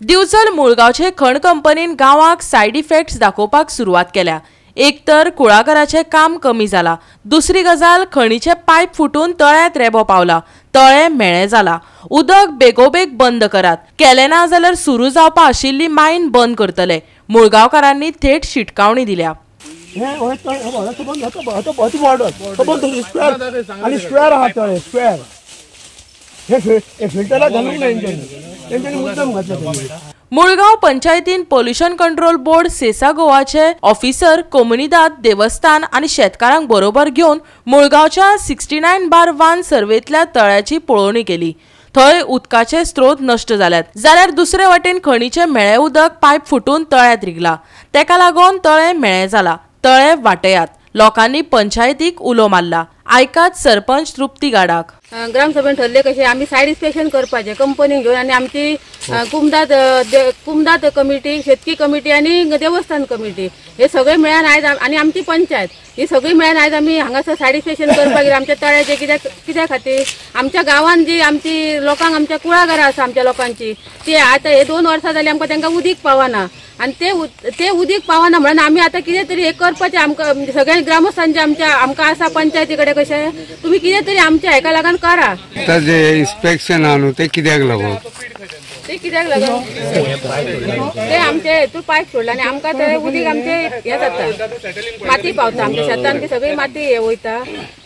दिवचल मुळगावचे खण कंपनीन गावाक said effects दाखोवपाक सुरवात केल्या। एक तर कुळागराचे काम कमी जाला, दुसरी गजाल खणीचे पायप फुटून तळ्यात रेबो पावला, तळे मेळे जाला। उदक बेगोबेग बंद करात, केले ना जाल्यार सुरू जावपा आशिल्ली मायन बंद करतले। मुळगावकारांनी थेट शिटकावणी दिल्या। मुळगाव पंचायतीन पोल्यूशन कंट्रोल बोर्ड सेसा गोवाचे ऑफिसर कोमुनिदाद देवस्थान आणि शेतकारांक बरोबर घेऊन मुळगावच्या 69/1 सर्वेतल्या तळ्याची पळोवणी केली। थंय उदकाचे स्त्रोत नष्ट जाल्यात, जाल्यार दुसरे वटेन खणीचे मेळे उदक पायप फुटून तळ्यात रिगला, तेका लागून तळे मेळे जाला। तळे वाटयात, लोकांनी पंचायतीक उलो मारला। आयकात सरपंच तृप्ती गाडाक। ग्रामसभेन ठरले कशे आम्ही सायड इन्स्पेक्शन करपाचे कंपनीक घेऊन आणि आमची कुमदाद कमिटी, शेतकी कमिटी आणि देवस्थान कमिटी हे सगळे मेळून आयज आणि आमची पंचायत ही सगळी मेळून आयज आम्ही हांगासर सायड इन्स्पेक्शन करपाक गेले। आमच्या तळ्याचे कित्या खातीर आमच्या गांवांत जी आमची लोकांक आमच्या कुळागरां आसा आमच्या लोकांची ती आता हे 2 वर्सां जाली आमकां तांकां उदीक पावना आणि ते उदीक पावना म्हणून आम्ही आता कितें तरी एक करपाचें। आमकां सगळ्या ग्रामस्थांचे आमकां आसा पंचायती कडेन कशें तुम्ही कितें तरी आमच्या हेका लागून करा। आता जे इन्स्पेक्शन आहा ते कित्याक लागून ते आमचे हेतून पायप सोडला आणि आमकां ते उदीक आमचे हे जाता, माती पावता आमच्या शेतान, ती सगळी माती हे वयता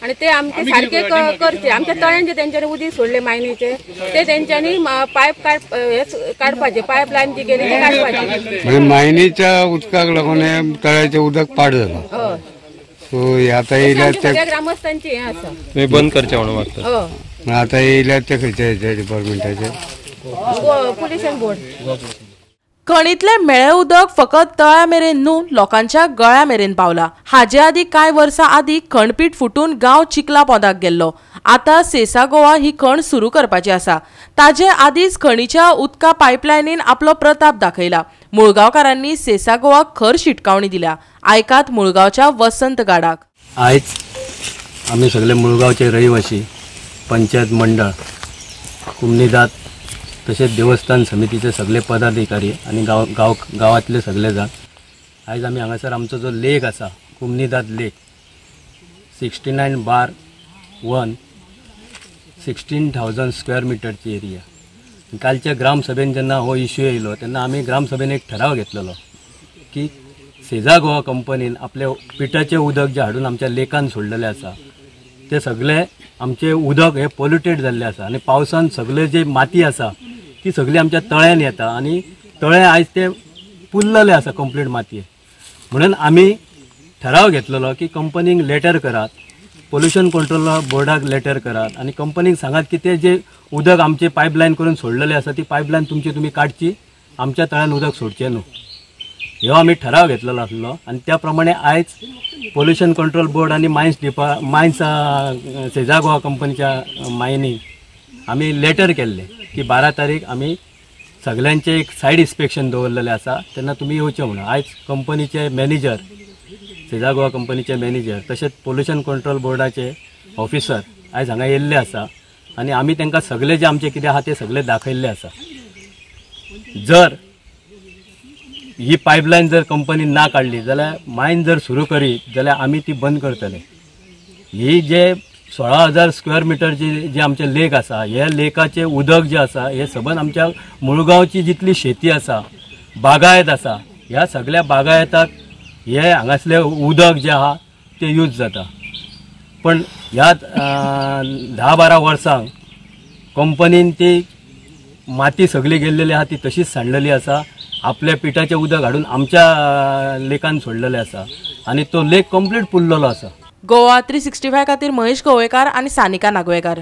आणि ते आमचे सारखे करचे। आमच्या तळ्यांचे तेंच्यांनी उदीक सोडले मायनीचे ते तेंच्यांनी पायप काडपाचे, पायपलायन जी गेली ती काडपाची। मायनीच्या उदकाक लागून तळ्याचे उदक पाड जालां। सो आता येयल्या ग्रामस्थांची हे आसा तुम्ही बंद करचे म्हणून मागता। आता येयल्या ते खंयच्या डिपार्टमेंटाचे पोल्यूशन बोर्ड। खणीतले मेळे उदक फकत तळ्या मेरेन न्हू, लोकांच्या गळ्या मेरेन पावला। हाजे आदी कांय वर्सां आदी खणपीट फुटून गांव चिखला पोंदाक गेल्लो। आता सेसा गोवा ही खण सुरू करपाची आसा। ताजे आदीच खणीच्या उदका पायपलायनीन आपलो प्रताप दाखयला। मुळगावकारांनी सेसा गोवाक खर शिटकावणी दिल्या। आयकात मुळगावच्या वसंत गाडाक। आयज आम्ही सगळे मुळगावचे रहिवासी, पंचायत मंडळ, कुमनीदाद तसेच देवस्थान समितीचे सगळे पदाधिकारी आणि गावातले सगळे जण आयज आम्ही हांगासर आमचो जो लेक आसा कुमनीदाद लेक 69/1 16,000 स्क्वेअर मीटरची एरिया। कालच्या ग्रामसभेन जेन्ना हो इश्यू येयलो तेन्ना आम्ही ग्रामसभेन एक ठराव घेतलेलो की सेजा गोवा कंपनीन आपले पिठाचे उदक जे हाडून आमच्या लेकान सोडलेले आसा ते सगळे आमचे उदक हे पोल्युटेड जाल्ले आसा आणि पावसान सगळे जे माती आसा ती सगळी आमच्या तळ्यान येता आणि तळे आयज ते पुल्लले आसा कंप्लीट मातये। म्हणून आम्ही ठराव घेतलेलो की कंपनीक लेटर करात, पोल्यूशन कंट्रोल बोर्डाक लेटर करात आणि कंपनीक सांगात की ते जे उदक आमचे पायपलायन करून सोडलेले आसा ती पायपलायन तुम्ही काडची, आमच्या तळ्यान उदक सोडचें न्हू। ह्यो आम्ही ठराव घेतलेलो आसलो आणि त्या प्रमाणे आयज पोल्यूशन कंट्रोल बोर्ड आणि मायन्स सेजा गोवा कंपनीच्या मायनीक आम्ही लेटर केल्ले की 12 तारीख आम्ही सगळ्यांचे एक सायड इन्स्पेक्शन दवरलेले आसा, तेन्ना तुम्ही येवचे म्हणून। आयज कंपनीचे मॅनेजर, सेजा गोवा कंपनीचे मॅनेजर तसेच पोल्यूशन कंट्रोल बोर्डाचे ऑफिसर आयज हांगा येयल्ले आसा आणि आम्ही तांकां सगळे जे आमचे कितें आहा ते सगळे दाखयल्ले आसा। जर ही पायपलायन जर कंपनी ना काढली जाल्यार मायन जर सुरू करीत जाल्यार आम्ही ती बंद करतले। ही जे 16,000 स्क्वेअर मीटर जे आमचे लेक आसा ह्या लेकाचे उदक जे आसा हे सबंद आमच्या मुळगावची जितली शेती आसा, बागायत आसा, ह्या सगळ्या बागायताक हे हांगासले उदक जे आहा ते यूज जाता। पण ह्या 10-12 वर्सांक कंपनीन ती माती सगळी गेल्लेली आहा ती तशीच सांडलेली आसा। आपल्या पिठाचे उदक हाडून आमच्या लेकान सोडलेले आसा आणि तो लेक कंप्लीट पुल्ललो आसा। गोवा 365 खातीर महेश गोवेकार आणि सानिका नागवेकर।